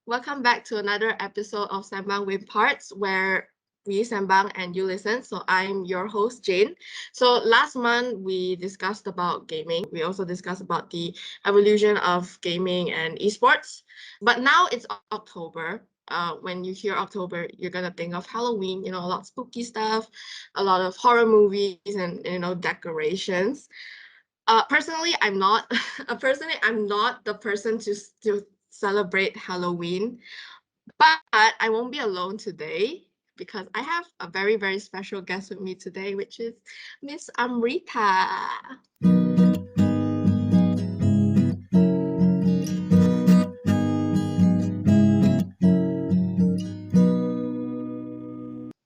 Welcome back to another episode of Sembang with Parts, where we sembang and you listen. So I'm your host Jane. So last month we discussed about gaming. We also discussed about the evolution of gaming and esports. But now it's October. When you hear October, you're gonna think of Halloween. A lot of spooky stuff, a lot of horror movies, and decorations. Personally, I'm not. I'm not the person to celebrate Halloween, but I won't be alone today because I have a very very special guest with me today, which is Miss Amrita.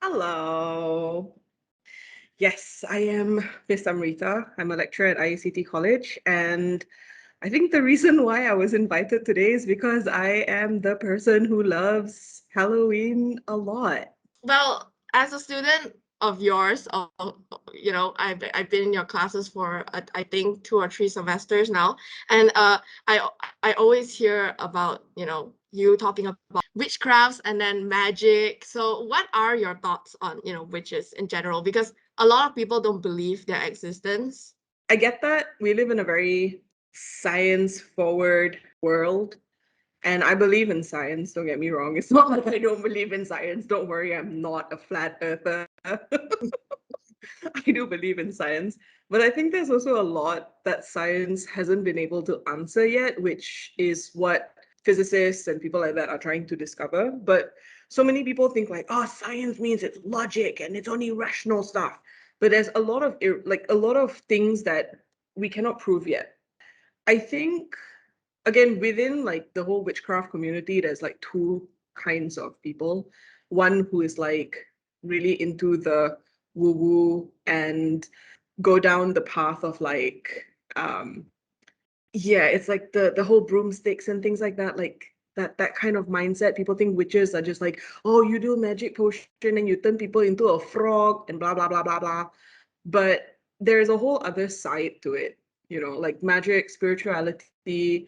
Hello. Yes, I am Miss Amrita. I'm a lecturer at IACT College, and I think the reason why I was invited today is because I am the person who loves Halloween a lot. Well, as a student of yours, I've been in your classes for I think 2 or 3 semesters now, and I always hear about you talking about witchcrafts and then magic. So, what are your thoughts on witches in general? Because a lot of people don't believe their existence. I get that we live in a very science-forward world, and I believe in science, don't get me wrong. It's not like I don't believe in science. Don't worry, I'm not a flat earther. I do believe in science, but I think there's also a lot that science hasn't been able to answer yet, which is what physicists and people like that are trying to discover. But so many people think like, oh, science means it's logic and it's only rational stuff. But there's a lot of a lot of things that we cannot prove yet. I think again within like the whole witchcraft community, there's like two kinds of people. One who is like really into the woo woo and go down the path of like yeah, it's like the whole broomsticks and things like that, like that kind of mindset. People think witches are just like, oh, you do magic potion and you turn people into a frog and blah blah blah blah blah. But there's a whole other side to it, like magic, spirituality,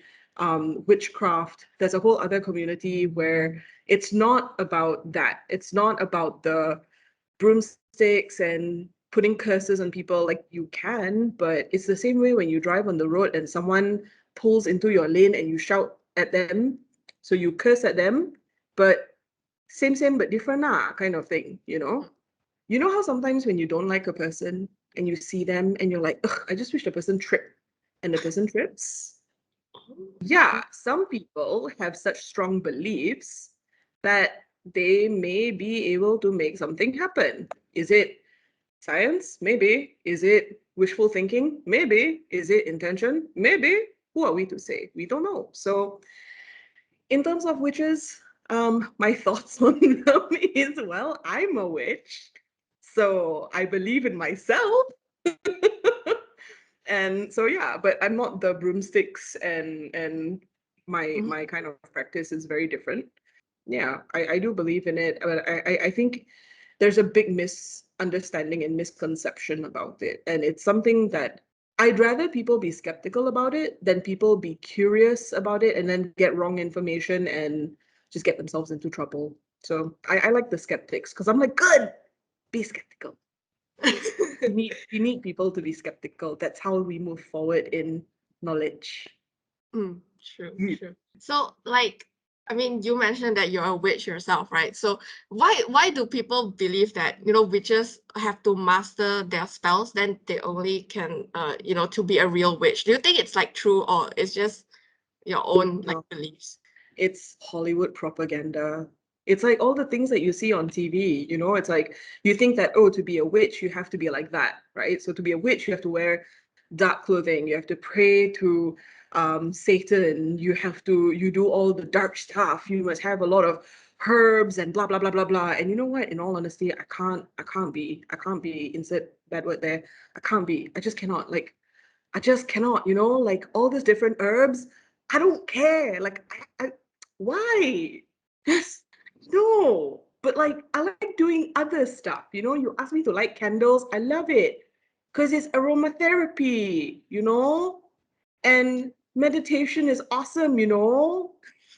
witchcraft. There's a whole other community where it's not about that. It's not about the broomsticks and putting curses on people. Like, you can, but it's the same way when you drive on the road and someone pulls into your lane and you shout at them. So you curse at them, but same but different kind of thing, You know how sometimes when you don't like a person and you see them and you're like, ugh, I just wish the person tripped, and the person trips? Yeah, some people have such strong beliefs that they may be able to make something happen. Is it science? Maybe. Is it wishful thinking? Maybe. Is it intention? Maybe. Who are we to say? We don't know. So, in terms of witches, my thoughts on them is, well, I'm a witch, so I believe in myself. And so yeah, but I'm not the broomsticks, and Mhm. my kind of practice is very different. Yeah, I do believe in it, but I think there's a big misunderstanding and misconception about it, and it's something that I'd rather people be skeptical about it than people be curious about it and then get wrong information and just get themselves into trouble. So I like the skeptics because I'm like, good, be skeptical. We need people to be skeptical. That's how we move forward in knowledge. True, Mm. true. So, like, I mean, you mentioned that you're a witch yourself, right? So, why do people believe that witches have to master their spells, then they only can to be a real witch? Do you think it's like true, or it's just your own like No, beliefs? it's Hollywood propaganda. It's like all the things that you see on TV, it's like you think that, oh, to be a witch, you have to be like that, right? So to be a witch, you have to wear dark clothing, you have to pray to Satan, you do all the dark stuff, you must have a lot of herbs and blah blah blah blah blah. And you know what? In all honesty, I can't be insert bad word there. I can't be. I just cannot. Like, I just cannot, like all these different herbs. I don't care. Like, why? Just no. But like, I like doing other stuff. You ask me to light candles. I love it because it's aromatherapy, and meditation is awesome.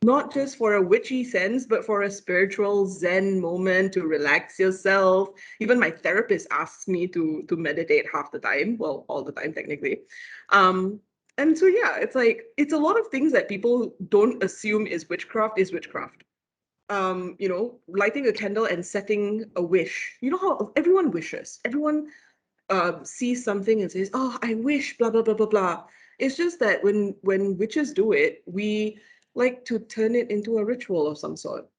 not just for a witchy sense, but for a spiritual zen moment to relax yourself. Even my therapist asks me to meditate half the time, well, all the time technically. Um, and so yeah, it's like it's a lot of things that people don't assume is witchcraft. Lighting a candle and setting a wish. You know how everyone wishes. Everyone sees something and says, "Oh, I wish," blah blah blah blah blah. It's just that when witches do it, we like to turn it into a ritual of some sort.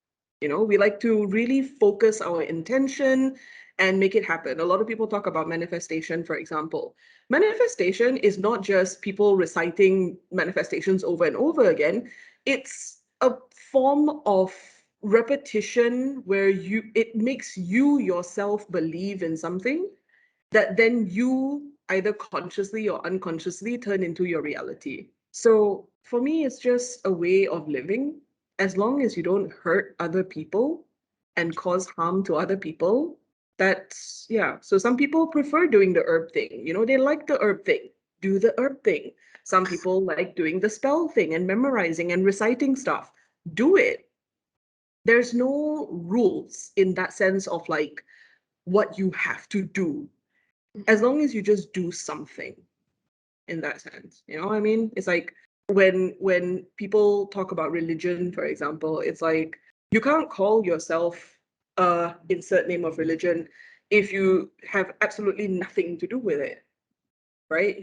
We like to really focus our intention and make it happen. A lot of people talk about manifestation, for example. Manifestation is not just people reciting manifestations over and over again. It's a form of repetition where it makes you yourself believe in something that then you either consciously or unconsciously turn into your reality. So for me, it's just a way of living. As long as you don't hurt other people and cause harm to other people, that's, yeah. So some people prefer doing the herb thing. They like the herb thing. Do the herb thing. Some people like doing the spell thing and memorizing and reciting stuff. Do it. There's no rules in that sense of like what you have to do as long as you just do something in that sense. You know what I mean? It's like when people talk about religion, for example, it's like you can't call yourself a insert name of religion if you have absolutely nothing to do with it. Right?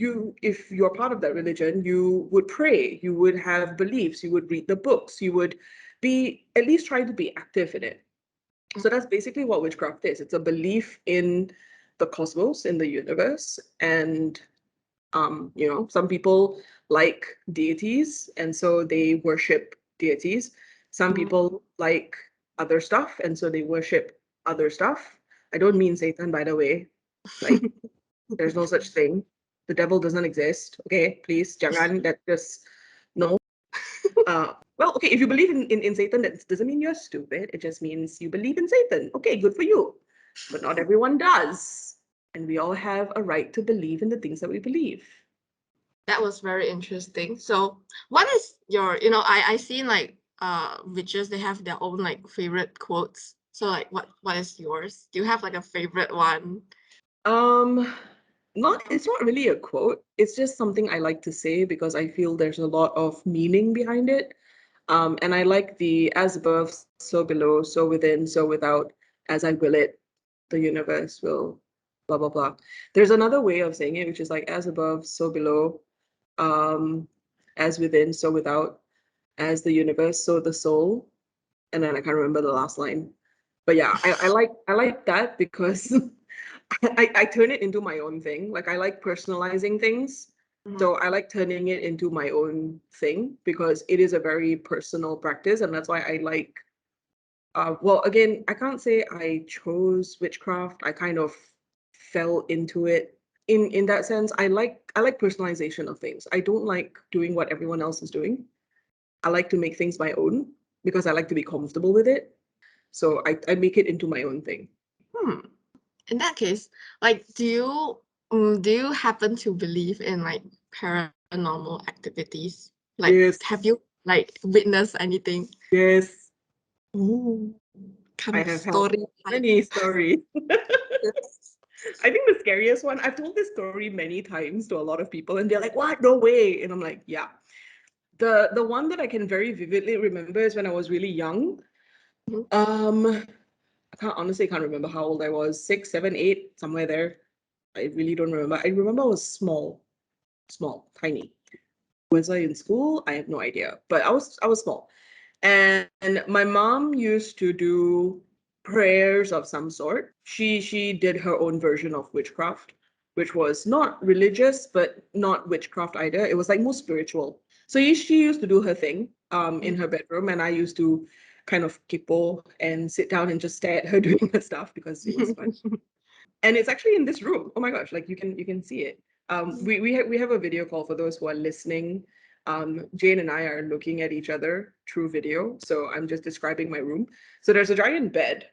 If you're part of that religion, you would pray, you would have beliefs, you would read the books, you would be at least try to be active in it. So that's basically what witchcraft is. It's a belief in the cosmos, in the universe. And some people like deities, and so they worship deities. Some people like other stuff, and so they worship other stuff. I don't mean Satan, by the way. Like, there's no such thing. The devil doesn't exist. Okay, please, jangan. That just no. Well, okay, if you believe in Satan, that doesn't mean you're stupid. It just means you believe in Satan. Okay, good for you. But not everyone does. And we all have a right to believe in the things that we believe. That was very interesting. So what is your, I seen like witches, they have their own like favorite quotes. So like what is yours? Do you have like a favorite one? Um, it's not really a quote. It's just something I like to say because I feel there's a lot of meaning behind it. And I like the as above, so below, so within, so without, as I will it, the universe will blah blah blah. There's another way of saying it, which is like as above, so below, um, as within, so without, as the universe, so the soul. And then I can't remember the last line. But yeah, I like that because I turn it into my own thing. Like I like personalizing things. Mhm. So I like turning it into my own thing because it is a very personal practice. And that's why I like, well, again, I can't say I chose witchcraft. I kind of fell into it. In that sense, I like personalization of things. I don't like doing what everyone else is doing. I like to make things my own because I like to be comfortable with it. So I make it into my own thing. Hmm. In that case, like do you happen to believe in like paranormal activities? Like have Yes, you like witnessed anything? yes. Ooh, kind I of have held story type. many stories. Yes. I think the scariest one, I've told this story many times to a lot of people, and they're like, "What? No way!" And I'm like, "Yeah." The one that I can very vividly remember is when I was really young. Mhm. I can't remember how old I was, 6, 7, 8, somewhere there. I really don't remember. I remember I was small, tiny. Was I in school? I have no idea, but I was small. And my mom used to do prayers of some sort. She did her own version of witchcraft, which was not religious, but not witchcraft either. It was like more spiritual. So she used to do her thing in her bedroom, and I used to kind of kipo and sit down and just stare at her doing her stuff because it was fun. And it's actually in this room. Oh my gosh, like you can see it. We have a video call for those who are listening. Jane and I are looking at each other through video, so I'm just describing my room. So there's a giant bed,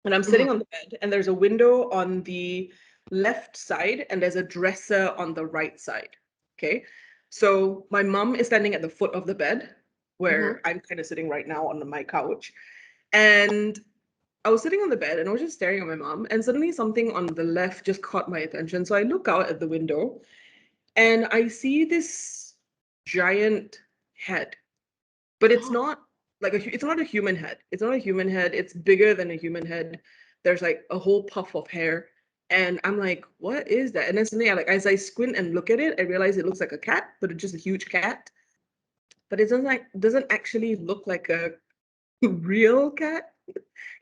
and I'm sitting Mhm. on the bed, and there's a window on the left side, and there's a dresser on the right side. Okay, so my mom is standing at the foot of the bed, where I'm kind of sitting right now on my couch. And I was sitting on the bed and I was just staring at my mom, and suddenly something on the left just caught my attention. So I look out at the window and I see this giant head, but it's Oh, not it's not a human head. It's not a human head. It's bigger than a human head. There's like a whole puff of hair. And I'm like, what is that? And then suddenly, as I squint and look at it, I realize it looks like a cat, but it's just a huge cat. But it doesn't actually look like a real cat.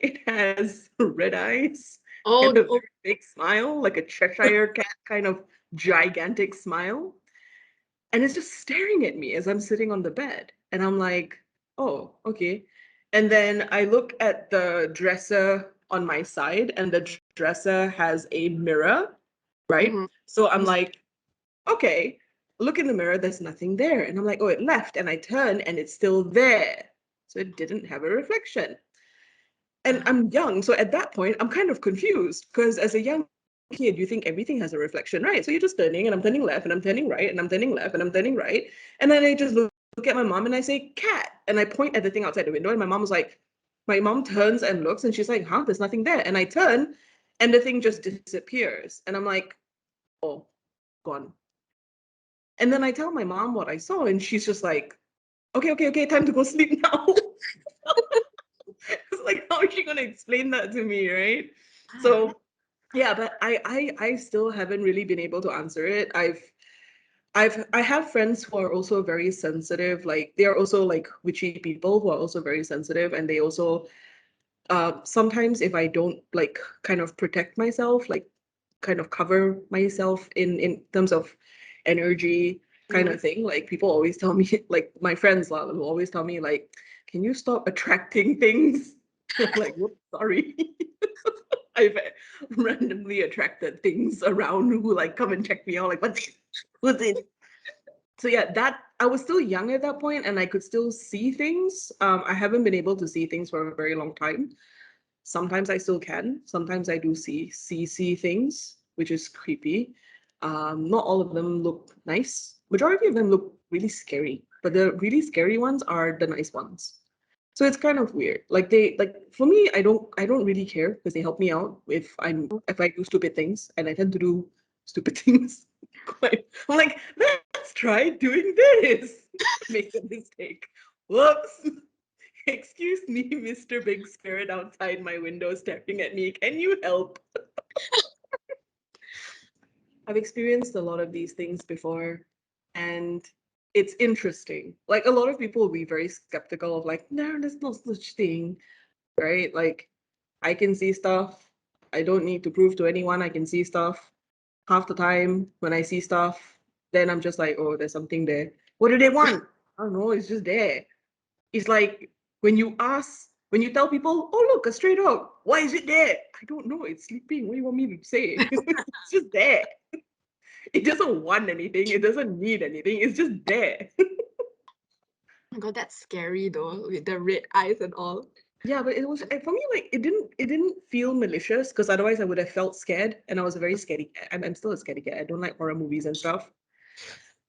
It has red eyes and oh, a oh, very big smile, like a Cheshire cat kind of gigantic smile. And it's just staring at me as I'm sitting on the bed. And I'm like, oh, okay. And then I look at the dresser on my side, and the dresser has a mirror, right? mhm, So I'm mhm. like, okay, look in the mirror, there's nothing there. And I'm like, oh, it left. And I turn and it's still there. So it didn't have a reflection. And Ah, I'm young. So at that point, I'm kind of confused because as a young kid, you think everything has a reflection, right? So you're just turning and I'm turning left and I'm turning right and I'm turning left and I'm turning right. And then I just look at my mom and I say, cat. And I point at the thing outside the window. And my mom was like, my mom turns and looks and she's like, huh, there's nothing there. And I turn and the thing just disappears. And I'm like, oh, gone. And then I tell my mom what I saw, and she's just like, okay, okay, okay, time to go sleep now. It's like, how is she gonna explain that to me, right? ah, So yeah, but I still haven't really been able to answer it. I have friends who are also very sensitive. Like they are also like witchy people who are also very sensitive, and they also sometimes if I don't like kind of protect myself, like kind of cover myself in terms of energy kind mm. of thing. Like people always tell me, like my friends will always tell me, like, can you stop attracting things? I'm like, whoops, sorry. I've randomly attracted things around who like come and check me out, like, what's it? What's it? So yeah, that I was still young at that point and I could still see things. I haven't been able to see things for a very long time. Sometimes I still can. Sometimes I do see things, which is creepy. Not all of them look nice. Majority of them look really scary, but the really scary ones are the nice ones. So it's kind of weird. Like they like for me, I don't really care because they help me out if I do stupid things, and I tend to do stupid things. I'm like, let's try doing this. Make a mistake. Whoops. Excuse me, Mr. Big Spirit outside my window staring at me. Can you help? I've experienced a lot of these things before, and it's interesting. Like a lot of people will be very skeptical of like, no, there's no such thing, right? Like I can see stuff. I don't need to prove to anyone I can see stuff. Half the time when I see stuff, then I'm just like, oh, there's something there. What do they want? I don't know, it's just there. It's like when you tell people, oh, look, a stray dog. Why is it there? I don't know. It's sleeping. What do you want me to say? It's just there. It doesn't want anything. It doesn't need anything. It's just there. Oh my God, that's scary though, with the red eyes and all. Yeah, but it was for me like it didn't feel malicious because otherwise I would have felt scared and I was a very scaredy cat. I'm still a scaredy cat. I don't like horror movies and stuff.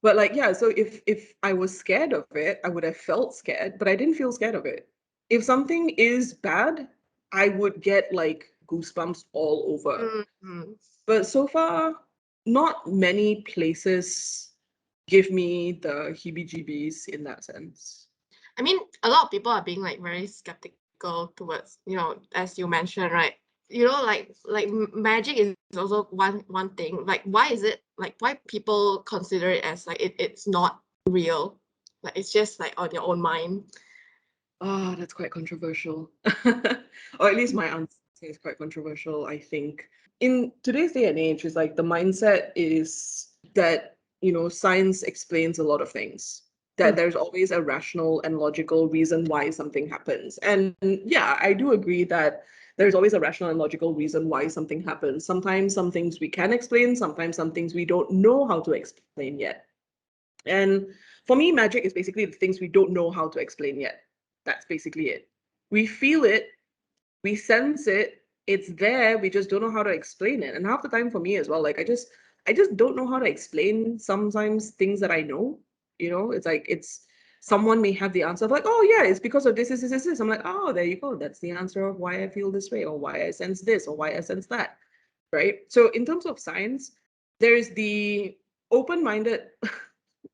But like yeah, so if I was scared of it, I would have felt scared, but I didn't feel scared of it. If something is bad, I would get like goosebumps all over. Mhm. But so far, not many places give me the heebie-jeebies in that sense. I mean, a lot of people are being like very skeptical towards, as you mentioned, right? Magic is also one thing. Like, why is it like why people consider it as like it's not real? Like it's just like on your own mind. Ah, that's quite controversial. Or at least my answer is quite controversial, I think. In today's day and age, is like the mindset is that, science explains a lot of things. That Mm, there's always a rational and logical reason why something happens. And yeah, I do agree that there's always a rational and logical reason why something happens. Sometimes some things we can explain, sometimes some things we don't know how to explain yet. And for me, magic is basically the things we don't know how to explain yet. That's basically it. We feel it, we sense it, it's there, we just don't know how to explain it. And half the time for me as well, like I just don't know how to explain sometimes things that I know. It's like it's someone may have the answer of like, oh yeah, it's because of this. I'm like, oh, there you go. That's the answer of why I feel this way, or why I sense this, or why I sense that. Right. So in terms of science, there's the open-minded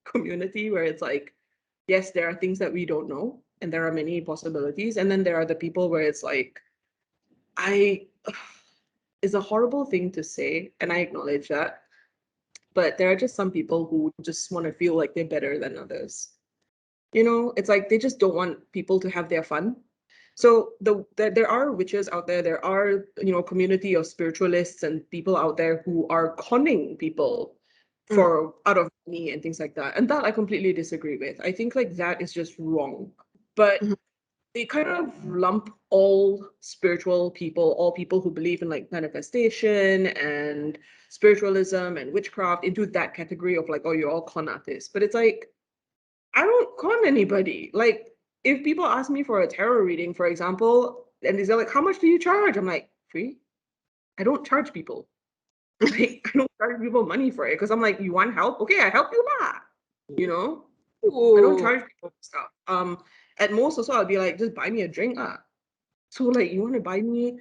community where it's like, yes, there are things that we don't know, and there are many possibilities. And then there are the people where it's like, I it's a horrible thing to say, and I acknowledge that. But there are just some people who just want to feel like they're better than others. It's like they just don't want people to have their fun. So there are witches out there. There are community of spiritualists and people out there who are conning people Mm, for out of money and things like that. And that I completely disagree with. I think like that is just wrong. But mhm, they kind of lump all spiritual people, all people who believe in like manifestation and spiritualism and witchcraft into that category of like, oh, you're all con artists. But it's like, I don't con anybody. Like, if people ask me for a tarot reading, for example, and they're like, how much do you charge? I'm like, free? I don't charge people. Like, I don't charge people money for it because I'm like, you want help? Okay, I help you lah. You know? I don't Ooh. charge people for stuff. At most also I'll be like, just buy me a drink. So like you want to buy me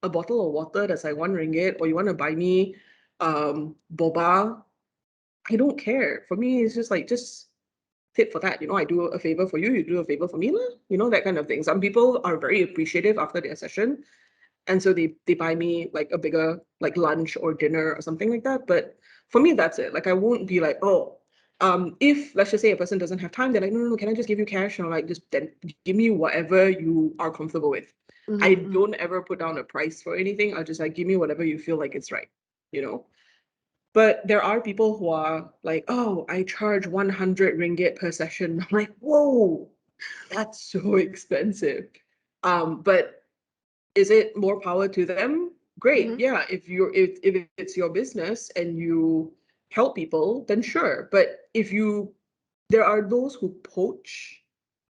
a bottle of water that's like 1 ringgit, or you want to buy me boba, I don't care. For me, it's just like just tit for tat. I do a favor for you, you do a favor for me, lah. That kind of thing. Some people are very appreciative after their session, and so they buy me like a bigger like lunch or dinner or something like that. But for me, that's it. Like I won't be like, oh, if let's just say a person doesn't have time, they're like, no, no, no, can I just give you cash? And I'm like, just then give me whatever you are comfortable with. I Mhm, mhm, don't ever put down a price for anything. I'll just like give me whatever you feel like it's right, you know. But there are people who are like, oh, I charge 100 ringgit per session. I'm like, whoa, that's so expensive. But is it more power to them? Great. mhm, Yeah. If it's your business and you help people, then sure. But there are those who poach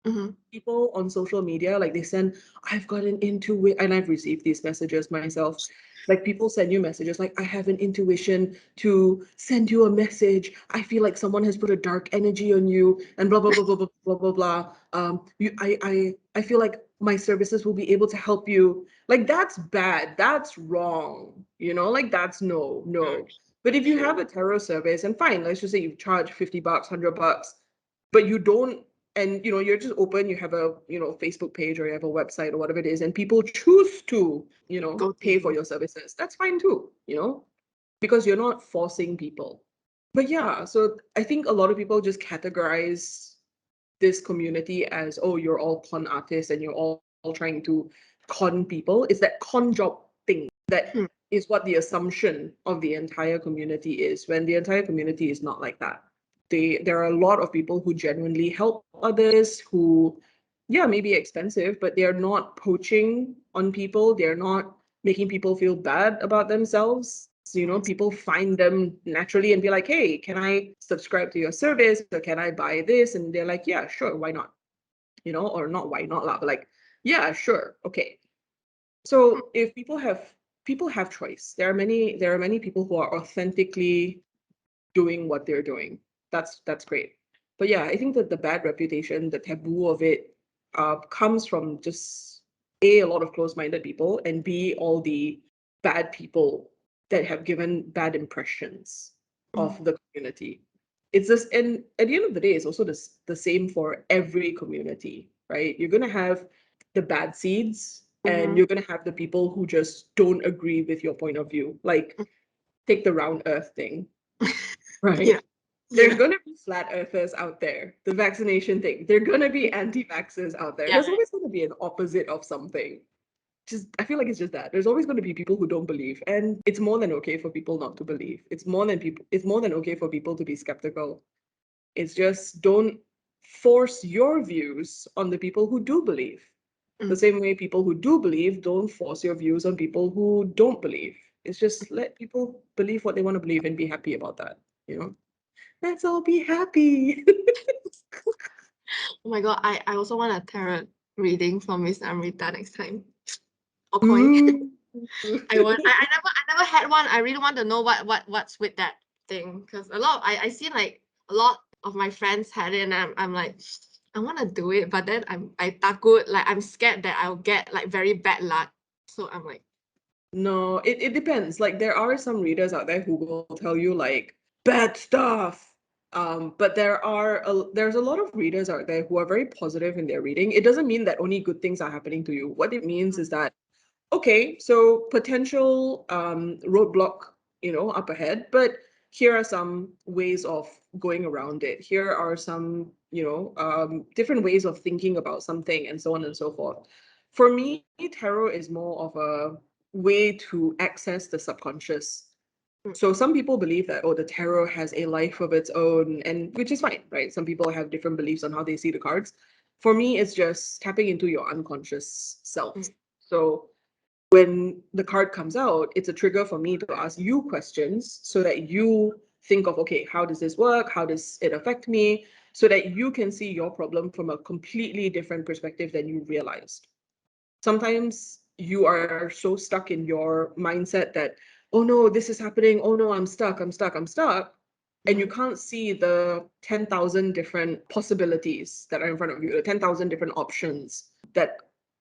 mhm, people on social media, like they send, I've gotten into it, and I've received these messages myself. Like people send you messages like, I have an intuition to send you a message. I feel like someone has put a dark energy on you, and blah blah blah blah blah blah blah blah. I feel like my services will be able to help you. Like that's bad. That's wrong. Like that's no, mm, no. But if you true. have a tarot service, and fine, let's just say you charge 50 bucks, 100 bucks, but you don't, and you're just open, you have a Facebook page, or you have a website, or whatever it is, and people choose to Go to pay for you. your services, that's fine too, because you're not forcing people. But yeah, so I think a lot of people just categorize this community as, oh, you're all con artists and you're all trying to con people. It's that con job thing that Hmm, is what the assumption of the entire community is, when the entire community is not like that. There are a lot of people who genuinely help others, who, yeah, may be expensive, but they're not poaching on people. They're not making people feel bad about themselves. People find them naturally and be like, hey, can I subscribe to your service, or can I buy this? And they're like, yeah, sure, why not? Or not why not lah, but like, yeah, sure, okay. So if people have choice, there are many people who are authentically doing what they're doing. That's great. But yeah, I think that the bad reputation, the taboo of it, comes from just a lot of close-minded people, and b, all the bad people that have given bad impressions mhm, of the community. It's just, and at the end of the day, it's also the same for every community, right? You're gonna have the bad seeds, and mhm. you're gonna have the people who just don't agree with your point of view. Like, take the round earth thing, Yeah, right? There's yeah, going to be flat earthers out there. The vaccination thing. There are going to be anti-vaxxers out there. yeah. There's always going to be an opposite of something. Just, I feel like it's just that. There's always going to be people who don't believe. And it's more than okay for people not to believe. It's more than okay for people to be skeptical. It's just, don't force your views on the people who do believe. The Mm. same way people who do believe don't force your views on people who don't believe. It's just, let people believe what they want to believe and be happy about that, you know? Let's all be happy. Oh my God, I also want a tarot reading from Miss Amrita next time. Or coin. Ooh. I never had one. I really want to know what's with that thing, because a lot of, I see like a lot of my friends had it, and I'm like, I want to do it, but then I takut, like I'm scared that I'll get like very bad luck. So I'm like, No, it depends. Like there are some readers out there who will tell you like bad stuff. But there's a lot of readers out there who are very positive in their reading. It doesn't mean that only good things are happening to you. What it means is that okay, so potential roadblock, up ahead, but here are some ways of going around it. Here are some, different ways of thinking about something and so on and so forth. For me, tarot is more of a way to access the subconscious. mm, So some people believe that, oh, the tarot has a life of its own, and which is fine, right? Some people have different beliefs on how they see the cards. For me, it's just tapping into your unconscious self. mm, So when the card comes out, it's a trigger for me to ask you questions so that you think of, okay, how does this work? How does it affect me? So that you can see your problem from a completely different perspective than you realized. Sometimes you are so stuck in your mindset that, oh no, this is happening. Oh no, I'm stuck, I'm stuck, I'm stuck. And you mhm, can't see the 10,000 different possibilities that are in front of you, the 10,000 different options that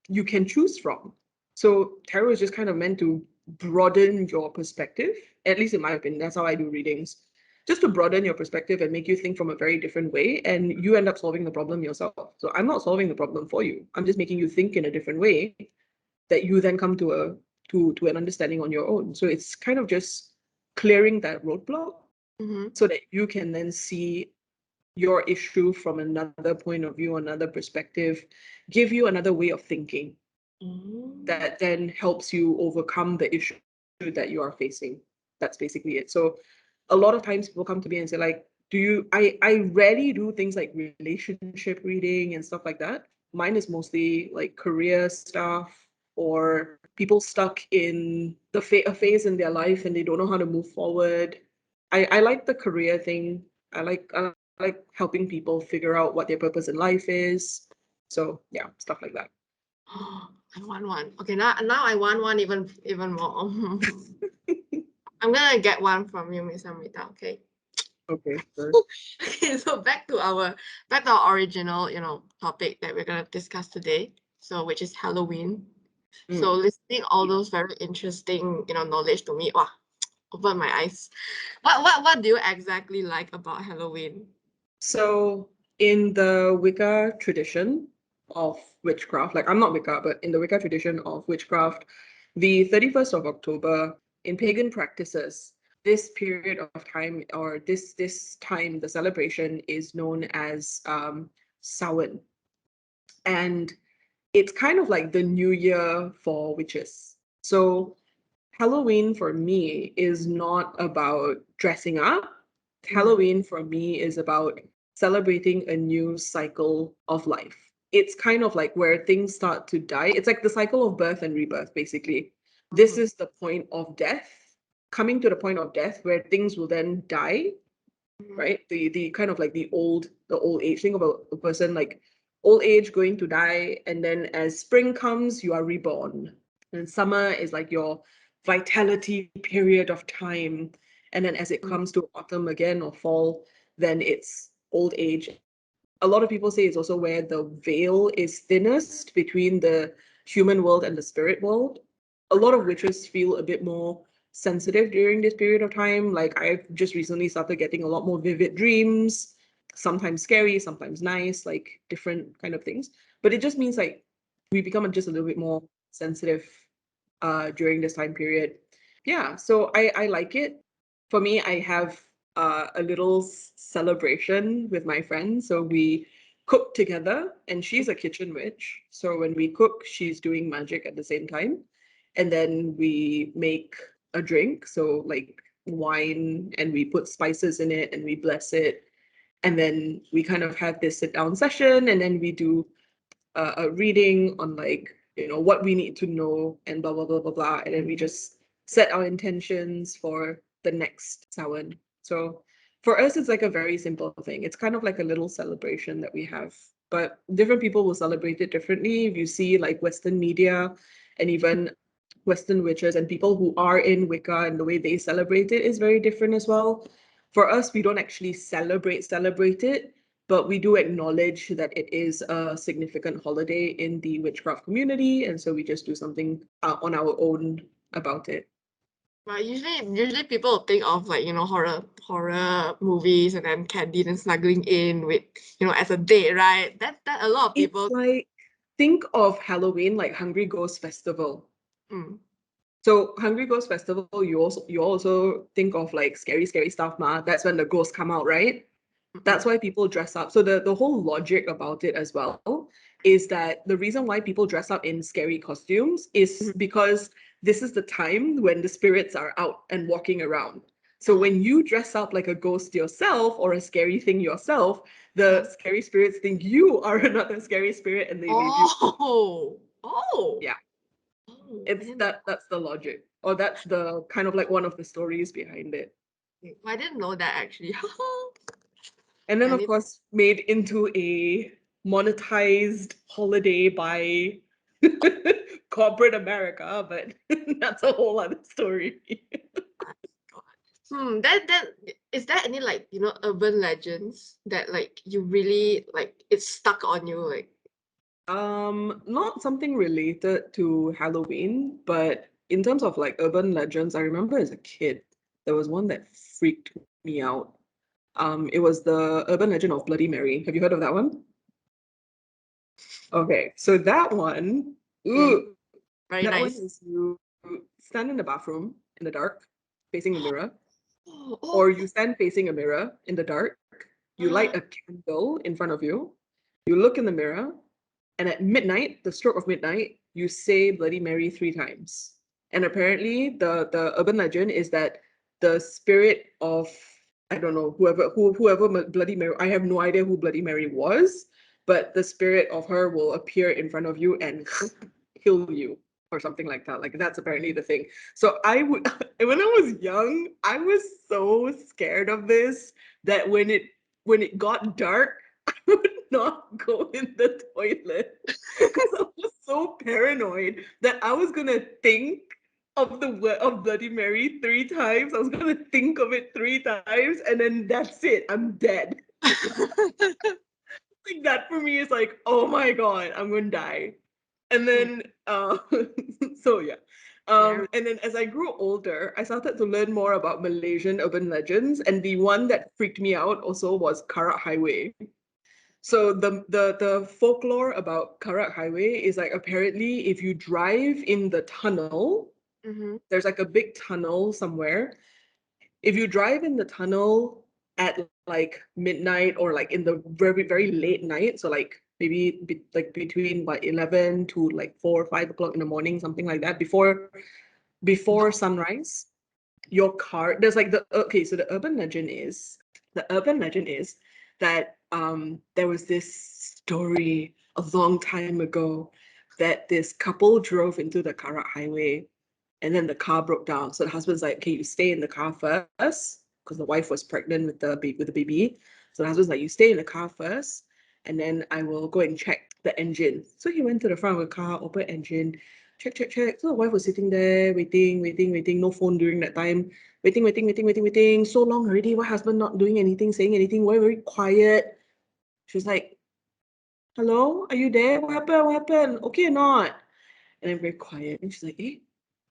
you can choose from. So tarot is just kind of meant to broaden your perspective, at least in my opinion. That's how I do readings. Just to broaden your perspective and make you think from a very different way, and you end up solving the problem yourself. So I'm not solving the problem for you. I'm just making you think in a different way that you then come to an understanding on your own. So it's kind of just clearing that roadblock mhm. so that you can then see your issue from another point of view, another perspective, give you another way of thinking Mm. that then helps you overcome the issue that you are facing. That's basically it. So a lot of times people come to me and say like, I rarely do things like relationship reading and stuff like that. Mine is mostly like career stuff or people stuck in a phase in their life and they don't know how to move forward. I like the career thing. I like helping people figure out what their purpose in life is. So yeah, stuff like that. I want one. Okay, now I want one even more. I'm gonna get one from you, Miss Amrita. Okay. Okay, sure. Okay, so back to our original, topic that we're gonna discuss today. So which is Halloween. So Mm. listening all those very interesting, knowledge to me, wow, open my eyes. What do you exactly like about Halloween? So in the Wicca tradition of witchcraft, like I'm not Wicca, but in the Wicca tradition of witchcraft, the 31st of October in pagan practices, this period of time or this time, the celebration is known as Samhain. And it's kind of like the new year for witches. So Halloween for me is not about dressing up. Mm, Halloween for me is about celebrating a new cycle of life. It's kind of like where things start to die. It's like the cycle of birth and rebirth, basically. This mhm, is the point of death, coming to the point of death where things will then die, mhm, right? The kind of like the old age. Think about a person like old age going to die, and then as spring comes, you are reborn. And summer is like your vitality period of time. And then as it mhm, comes to autumn again or fall, then it's old age. A lot of people say it's also where the veil is thinnest between the human world and the spirit world. A lot of witches feel a bit more sensitive during this period of time. Like I've just recently started getting a lot more vivid dreams, sometimes scary, sometimes nice, like different kind of things. But it just means like we become just a little bit more sensitive during this time period. Yeah, so I like it. For me, I have a little celebration with my friends. So we cook together, and she's a kitchen witch. So when we cook, she's doing magic at the same time. And then we make a drink, so like wine, and we put spices in it and we bless it. And then we kind of have this sit down session, and then we do a reading on like what we need to know and blah blah blah blah blah, and then we just set our intentions for the next Samhain. So for us, it's like a very simple thing. It's kind of like a little celebration that we have, but different people will celebrate it differently. If you see like Western media and even Western witches and people who are in Wicca, and the way they celebrate it is very different as well. For us, we don't actually celebrate it. but we do acknowledge that it is a significant holiday in the witchcraft community, and so we just do something on our own about it. But usually people will think of like, horror movies and then candy and snuggling in with, as a date, right? That a lot of It's people. like, think of Halloween like Hungry Ghost Festival. Mm, So Hungry Ghost Festival, you also think of like scary, scary stuff, ma. That's when the ghosts come out, right? That's mm-mm, why people dress up. So the whole logic about it as well is that the reason why people dress up in scary costumes is mhm. because this is the time when the spirits are out and walking around. So Oh, when you dress up like a ghost yourself or a scary thing yourself, the uh, scary spirits think you are another scary spirit and they leave you. oh, oh, Yeah, I it's didn't that's the logic. Or that's the kind of like one of the stories behind it. I didn't know that actually. And then, I of need course, made into a monetized holiday by corporate America, but that's a whole other story. that is there any like, urban legends that like you really like it's stuck on you like Not something related to Halloween, but in terms of like urban legends, I remember as a kid, there was one that freaked me out. It was the urban legend of Bloody Mary. Have you heard of that one? Okay, so that one, mm, ooh, very that one nice. is you stand in the bathroom in the dark, facing a mirror, Oh, or oh, you stand facing a mirror in the dark, you light uh, a candle in front of you, you look in the mirror, and at midnight, the stroke of midnight, you say Bloody Mary 3 times. And apparently, the urban legend is that the spirit of, I don't know, whoever Bloody Mary, I have no idea who Bloody Mary was, but the spirit of her will appear in front of you and kill you or something like that. Like that's apparently the thing. So I would when I was young, I was so scared of this that when it got dark, I would not go in the toilet because I was so paranoid that I was gonna think of the word of Bloody Mary 3 times. I was gonna think of it 3 times, and then that's it. I'm dead. Like that for me is like, oh my god, I'm gonna die. And mm, then so yeah. scary. And then as I grew older, I started to learn more about Malaysian urban legends, and the one that freaked me out also was Karak Highway. So the folklore about Karak Highway is like apparently if you drive in the tunnel, Mm-hmm. there's like a big tunnel somewhere. If you drive in the tunnel at like midnight or like in the very very late night, so like maybe like between like 11 to like 4 or 5 o'clock in the morning, something like that, before sunrise, your car there's like the okay, so the urban legend is that there was this story a long time ago that this couple drove into the Karak highway and then the car broke down. So the husband's like, okay, you stay in the car first, because the wife was pregnant with the baby. So the husband's like, you stay in the car first, and then I will go and check the engine. So he went to the front of the car, open engine, check, check, check. So the wife was sitting there waiting, waiting, waiting, no phone during that time. Waiting, waiting, waiting, waiting, waiting. So long already. Why husband not doing anything, saying anything? Why very quiet? She was like, hello, are you there? What happened? What happened? Okay or not? And then very quiet. And she's like, eh?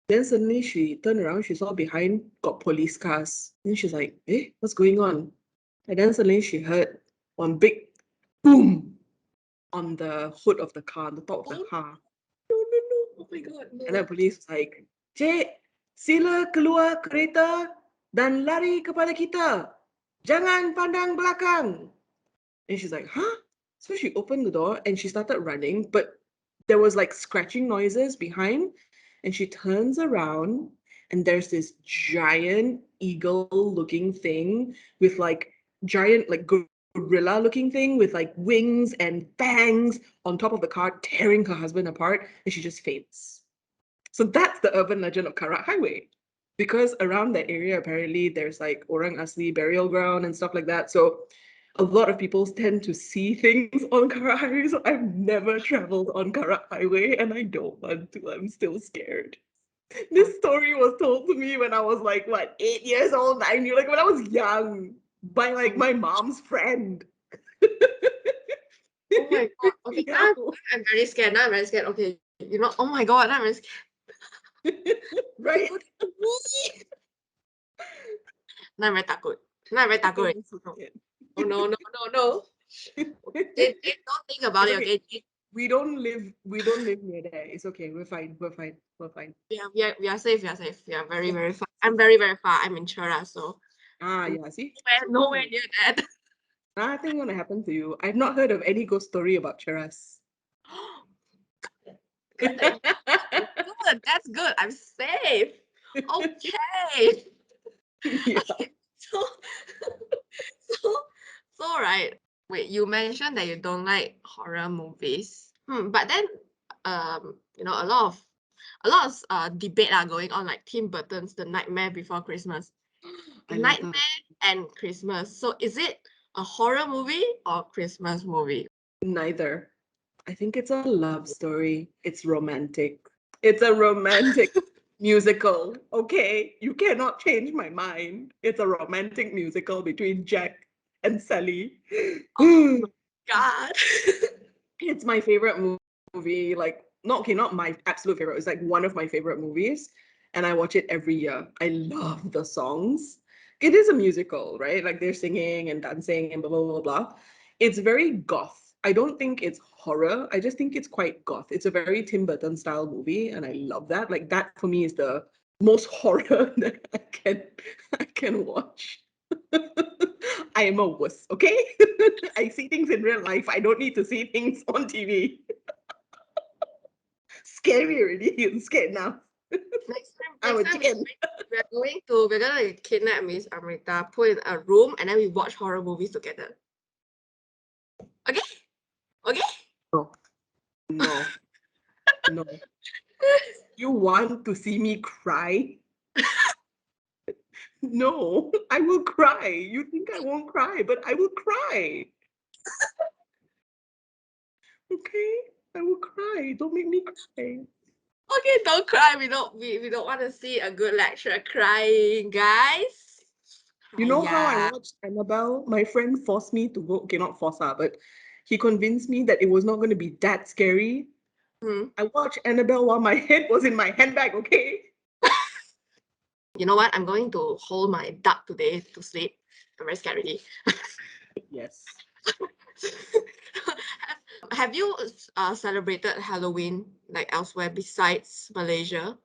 Then suddenly she turned around, she saw behind got police cars. Then she's like, eh, what's going on? And then suddenly she heard one big boom on the hood of the car, on the top of the Oh car. no no no! Oh my god And then no! police was like, Cik, sila keluar kereta dan lari kepada kita. Jangan pandang belakang. And she's like, huh? So she opened the door and she started running, but there was like scratching noises behind. And she turns around and there's this giant eagle looking thing with like giant, like gorilla looking thing with like wings and fangs on top of the car, tearing her husband apart. And she just faints. So that's the urban legend of Karak Highway. Because around that area, apparently, there's like Orang Asli burial ground and stuff like that. So a lot of people tend to see things on Karak Highway. So I've never traveled on Karak Highway and I don't want to. I'm still scared. Oh, This story was told to me when I was like, what, 8 years old, 9 years, like when I was young, by like oh, my mom's friend. Oh my god. Okay, Yeah. I'm very scared. Now I'm very scared. Okay, oh my god, now I'm very scared. Right? Now I'm very takut. Now I'm very takut. I'm so scared. Oh no, no, no, no. Jane, don't think about It's it, okay. okay? Jane, We don't live near there. It's okay. We're fine. We're fine. We're fine. we are safe. We are safe. We are very, Yeah. very far. I'm very, very far. I'm in Chera, so Ah, yeah. See? nowhere near that. Nothing gonna happen to you. I've not heard of any ghost story about Cheras. Good. Good. That's good. I'm safe. Okay. Yeah. Okay. So, so, right. Wait, you mentioned that you don't like horror movies. But then, a lot of debate are going on, like Tim Burton's The Nightmare Before Christmas. The I love that. Nightmare and Christmas. So is it a horror movie or Christmas movie? Neither. I think it's a love story. It's romantic. It's a romantic musical. Okay, you cannot change my mind. It's a romantic musical between Jack and Sally. Oh my god. It's my favorite movie. Like, not okay, not my absolute favorite. It's like one of my favorite movies, and I watch it every year. I love the songs. It is a musical, right? Like they're singing and dancing and blah blah blah blah. It's very goth. I don't think it's horror. I just think it's quite goth. It's a very Tim Burton style movie, and I love that. Like that for me is the most horror that I can watch. I am a wuss, okay? I see things in real life. I don't need to see things on TV. Scary already. I'm scared now. I'm a Next time chicken. we're gonna kidnap Miss Amrita, put in a room, and then we watch horror movies together. Okay? Okay? No, no, no. You want to see me cry? No, I will cry. You think I won't cry, but I will cry. Okay? I will cry. Don't make me cry. Okay, don't cry. We don't want to see a good lecturer crying, guys. You know how I Yeah. watched Annabelle? My friend forced me to go. Okay, not force her, but he convinced me that it was not going to be that scary. Hmm. I watched Annabelle while my head was in my handbag, okay? You know what? I'm going to hold my duck today to sleep. I'm very scared already. Yes. Have you celebrated Halloween like elsewhere besides Malaysia?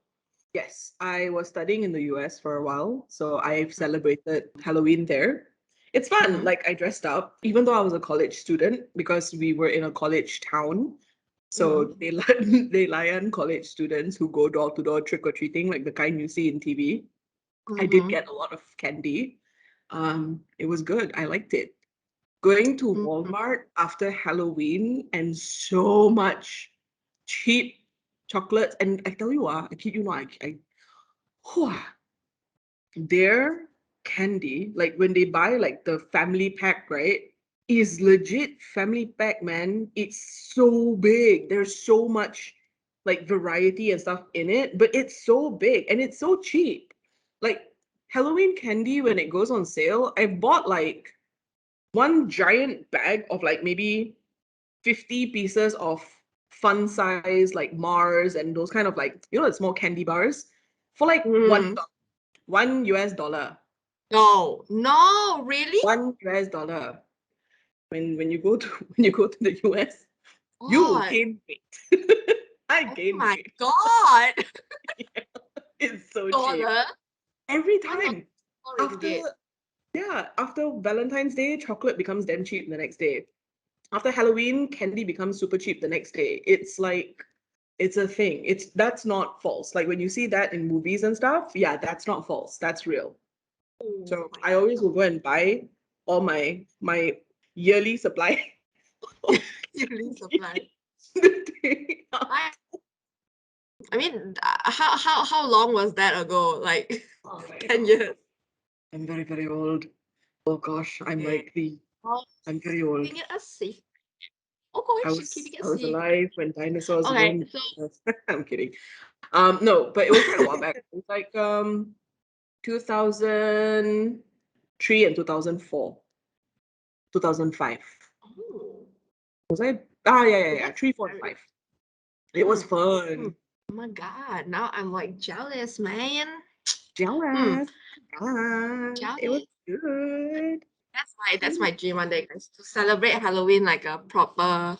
Yes, I was studying in the US for a while, so I've celebrated Halloween there. It's fun. Mhm. Like I dressed up, even though I was a college student, because we were in a college town. So they lion college students who go door to door trick or treating, like the kind you see in TV. I did get a lot of candy. It was good. I liked it. Going to Mhm. Walmart after Halloween and so much cheap chocolates. And I tell you what, I kid you not, whew, their candy, like when they buy like the family pack, right? Is legit family pack, man. It's so big. There's so much like variety and stuff in it, but it's so big and it's so cheap. Like Halloween candy, when it goes on sale, I've bought like one giant bag of like maybe 50 pieces of fun size like Mars and those kind of like the small candy bars for like Mhm. one US dollar. No, really? $1. When you go to when you go to the US, you will God. gain weight. I Oh gained my weight. God. It's so cheap. Dollar? Every One dollar time. After ringgit. after Valentine's Day, chocolate becomes damn cheap the next day. After Halloween, candy becomes super cheap the next day. It's like it's a thing. That's not false. Like when you see that in movies and stuff, yeah, that's not false. That's real. Oh So my I always God. will go and buy all my yearly supply of Yearly supply. candy the day I I mean, how long was that ago? Like Oh my 10 God. years. I'm very, very old. Oh gosh, Okay. Oh, I'm very old. keeping it a secret. Oh gosh, I she's was keeping it a I was secret. alive when dinosaurs Okay, roamed. so I'm kidding. No, but it was quite a while back. It was like 2003 and 2004, 2005. Oh, Was I? Ah, yeah. that's 3, 4, and very 5. It was hmm. fun. Oh my God, now I'm like jealous, man. Hmm, Jealous. It was jealous. good. That's my dream one day, guys, to celebrate Halloween like a proper.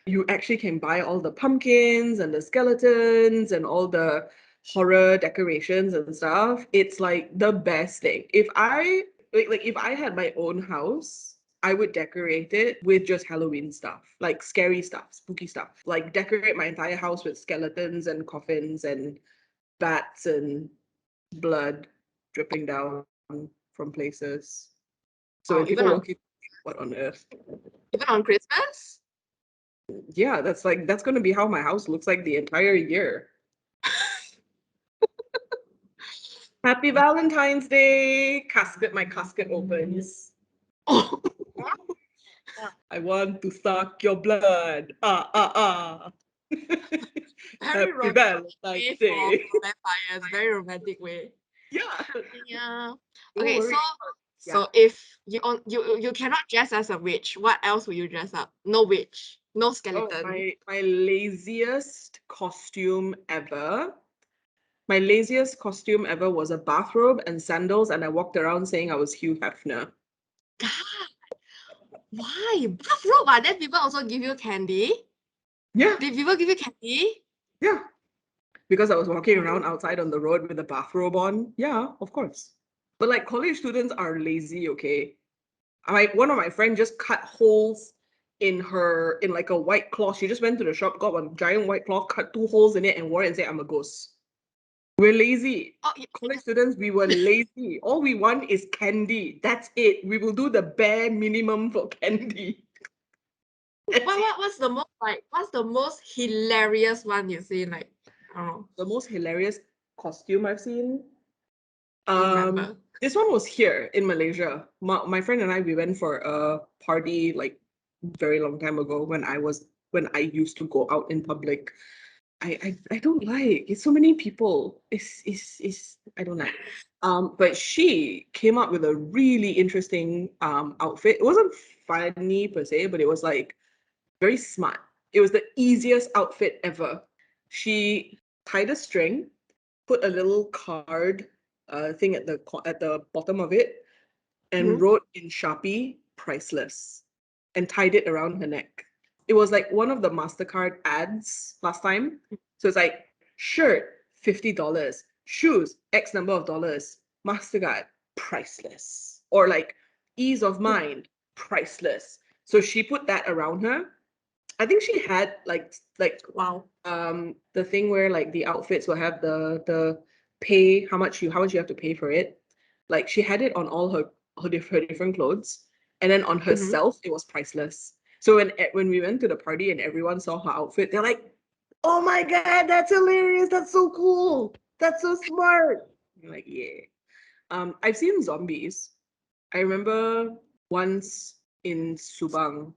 You actually can buy all the pumpkins and the skeletons and all the horror decorations and stuff. It's like the best thing. If I had my own house, I would decorate it with just Halloween stuff, like scary stuff, spooky stuff. Like decorate my entire house with skeletons and coffins and bats and blood dripping down from places. So Oh, when people walk in, what on earth? even on Christmas. Yeah, that's gonna be how my house looks like the entire year. Happy Valentine's Day! My casket opens. Oh, I want to suck your blood. Ah ah ah. very Happy romantic Valentine's way Day. for vampires. Very romantic way. Yeah. Yeah. Don't Okay, worry. Yeah. so if you cannot dress as a witch, what else will you dress up? No witch, no Oh, skeleton. my laziest costume ever. My laziest costume ever was a bathrobe and sandals, and I walked around saying I was Hugh Hefner. God, why? Bathrobe, but then people also give you candy. Yeah, Did people give you candy? yeah. Because I was walking Oh, around outside on the road with a bathrobe on. Yeah, of course. But like college students are lazy, okay? One of my friends just cut holes in like a white cloth. She just went to the shop, got one giant white cloth, cut 2 holes in it, and wore it and said, I'm a ghost. We're lazy. oh, College students, we were lazy. All we want is candy. That's it. We will do the bare minimum for candy. That's it. what's the most hilarious one you've seen? Like, I don't know, The most hilarious costume I've seen. you Um, remember? this one was here in Malaysia. My friend and I, we went for a party like very long time ago when I used to go out in public. I don't like it's so many people. It's I don't like. But she came up with a really interesting outfit. It wasn't funny per se, but it was like very smart. It was the easiest outfit ever. She tied a string, put a little card thing at the bottom of it, and Mhm. wrote in Sharpie priceless and tied it around her neck. It was like one of the MasterCard ads last time. So it's like shirt, $50, shoes, X number of dollars, MasterCard, priceless. Or like ease of mind, priceless. So she put that around her. I think she had Wow. the thing where like the outfits will have the pay how much you have to pay for it. Like she had it on all her different clothes, and then on Mhm. herself it was priceless. So when we went to the party and everyone saw her outfit, they're like, "Oh my god, that's hilarious! That's so cool! That's so smart!" I'm like, yeah. I've seen zombies. I remember once in Subang,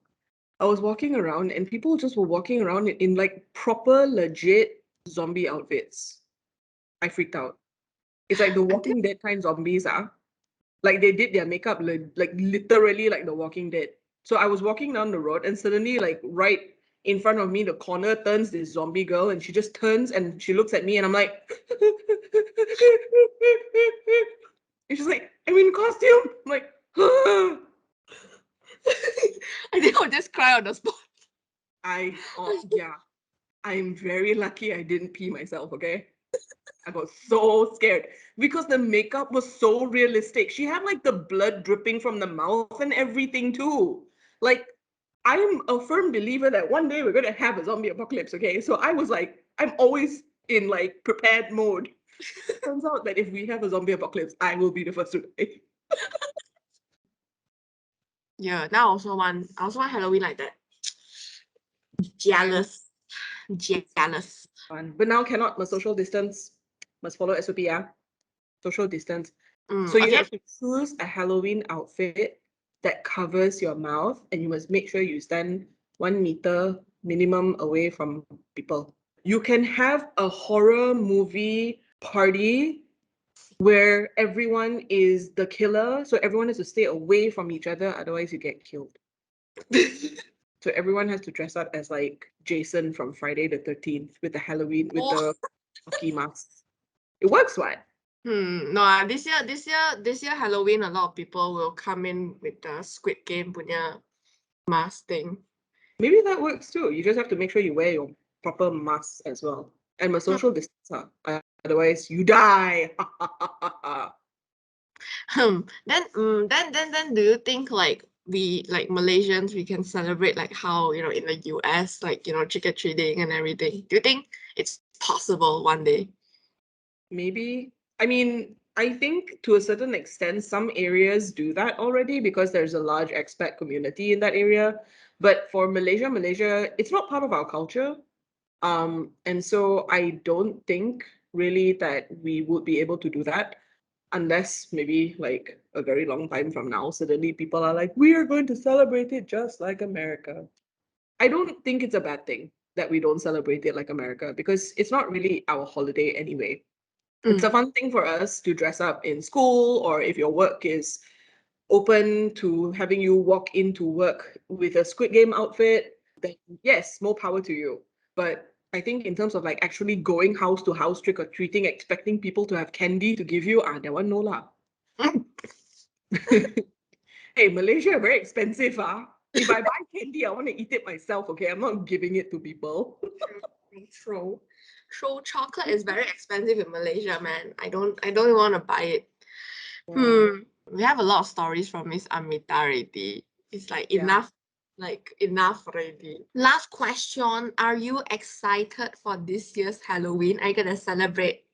I was walking around and people just were walking around in like proper legit zombie outfits. I freaked out. It's like the Until Walking Dead kind zombies are. Like they did their makeup like literally like the Walking Dead. So I was walking down the road and suddenly like right in front of me the corner turns this zombie girl and she just turns and she looks at me and I'm like and she's like, I'm in costume. I'm like, I think I'll just cry on the spot. yeah. I'm very lucky I didn't pee myself, okay? I got so scared because the makeup was so realistic. She had like the blood dripping from the mouth and everything too. Like, I'm a firm believer that one day we're gonna have a zombie apocalypse, okay? So I was like, I'm always in like prepared mode. Turns out that if we have a zombie apocalypse, I will be the first to die. Yeah, now I also want Halloween like that. Fun. Jealous. Jealous. Fun. But now cannot must social distance, must follow SOP, yeah? Social distance. So you Okay. have to choose a Halloween outfit that covers your mouth, and you must make sure you stand 1 meter minimum away from people. You can have a horror movie party where everyone is the killer, so everyone has to stay away from each other, otherwise you get killed. So everyone has to dress up as like Jason from Friday the 13th with the Halloween with Oh. the hockey masks. It works, what? No, this year Halloween, a lot of people will come in with the Squid Game punya mask thing. Maybe that works too. You just have to make sure you wear your proper mask as well. And a social distance, otherwise you die. Then do you think like we like Malaysians we can celebrate like how in the US like trick or treating and everything? Do you think it's possible one day? Maybe. I mean, I think to a certain extent, some areas do that already because there's a large expat community in that area. But for Malaysia, it's not part of our culture. And so I don't think really that we would be able to do that unless maybe like a very long time from now, suddenly people are like, we are going to celebrate it just like America. I don't think it's a bad thing that we don't celebrate it like America because it's not really our holiday anyway. It's a fun thing for us to dress up in school, or if your work is open to having you walk into work with a Squid Game outfit, then yes, more power to you. But I think in terms of like actually going house to house trick or treating, expecting people to have candy to give you, that one no lah. Hey, Malaysia very expensive, ah. If I buy candy, I want to eat it myself, okay? I'm not giving it to people. True. True. Chocolate is very expensive in Malaysia, man. I don't want to buy it. We have a lot of stories from Miss Amrita already. It's like Yeah. enough already. Last question. Are you excited for this year's Halloween? Are you gonna celebrate?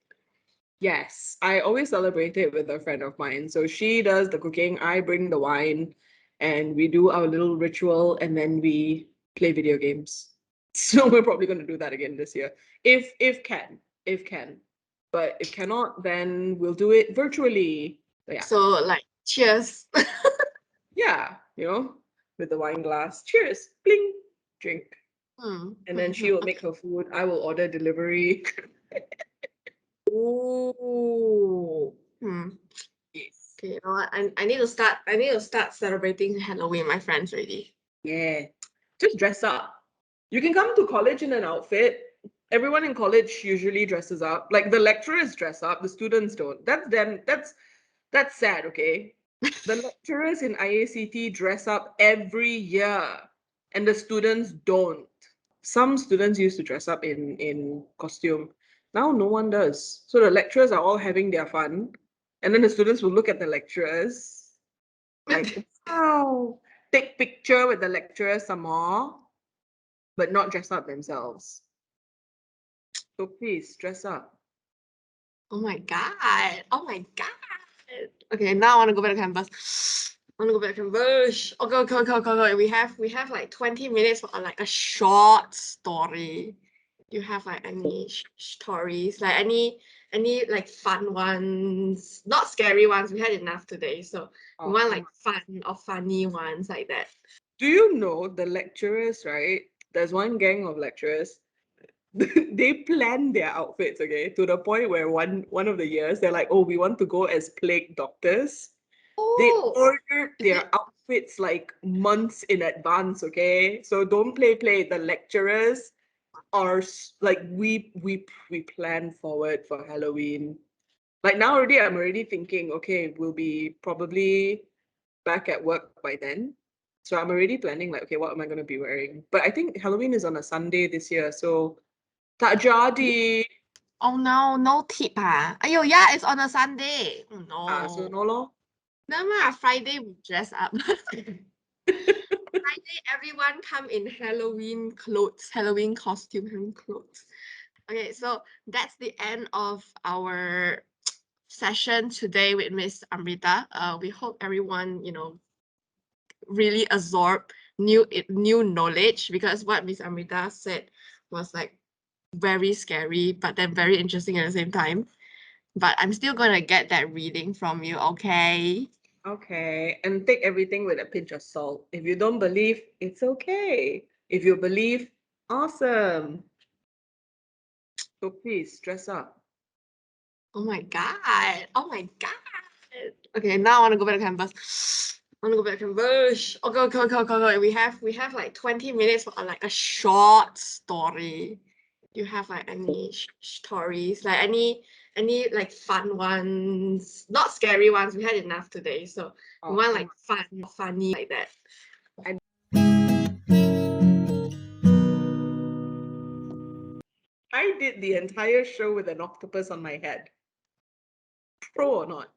Yes, I always celebrate it with a friend of mine. So she does the cooking, I bring the wine, and we do our little ritual, and then we play video games. So we're probably going to do that again this year, if can. But if cannot, then we'll do it virtually. So yeah, So like cheers. yeah, with the wine glass. Cheers, bling, drink, and then she will make her food. I will order delivery. Ooh. Yes. Okay, you know what? I need to start celebrating Halloween with my friends already. Yeah. Just dress up. You can come to college in an outfit. Everyone in college usually dresses up. Like the lecturers dress up, the students don't. That's them. That's sad, okay? The lecturers in IACT dress up every year and the students don't. Some students used to dress up in costume. Now no one does. So the lecturers are all having their fun. And then the students will look at the lecturers like, wow, take picture with the lecturers some more, but not dress up themselves. So please dress up. Oh my god. Oh my god. Okay, now I want to go back to campus. I want to go back to campus. Okay, okay, okay, okay, okay. We have like 20 minutes for like a short story. You have like any stories, like any like fun ones, not scary ones. We had enough today, so we want like fun or funny ones like that. Do you know the lecturers, right? There's one gang of lecturers. They plan their outfits, okay, to the point where one of the years they're like, oh, we want to go as plague doctors. They Oh, ordered is their it? outfits like months in advance, okay? So don't play. The lecturers are like we plan forward for Halloween. Like now already, I'm already thinking, okay, we'll be probably back at work by then. So I'm already planning like, okay, what am I gonna be wearing? But I think Halloween is on a Sunday this year, so tak jadi. Oh no, no tip ah. Ayo, yeah, it's on a Sunday. Oh So no. no lor. No, Friday we dress up. Friday everyone come in Halloween clothes, Halloween costume, Halloween clothes. Okay, so that's the end of our session today with Miss Amrita. We hope everyone, really absorb new knowledge, because what Miss Amrita said was like very scary, but then very interesting at the same time. But I'm still gonna get that reading from you, okay? Okay, and take everything with a pinch of salt. If you don't believe, it's okay. If you believe, awesome. So please dress up. Oh my god. Oh my god. Okay, now I want to go back to campus. I want to go back to bush. Okay. We have like 20 minutes for like a short story. Do you have like any stories, like any like fun ones, not scary ones? We had enough today, so we want like funny like that. I did the entire show with an octopus on my head. Pro or not?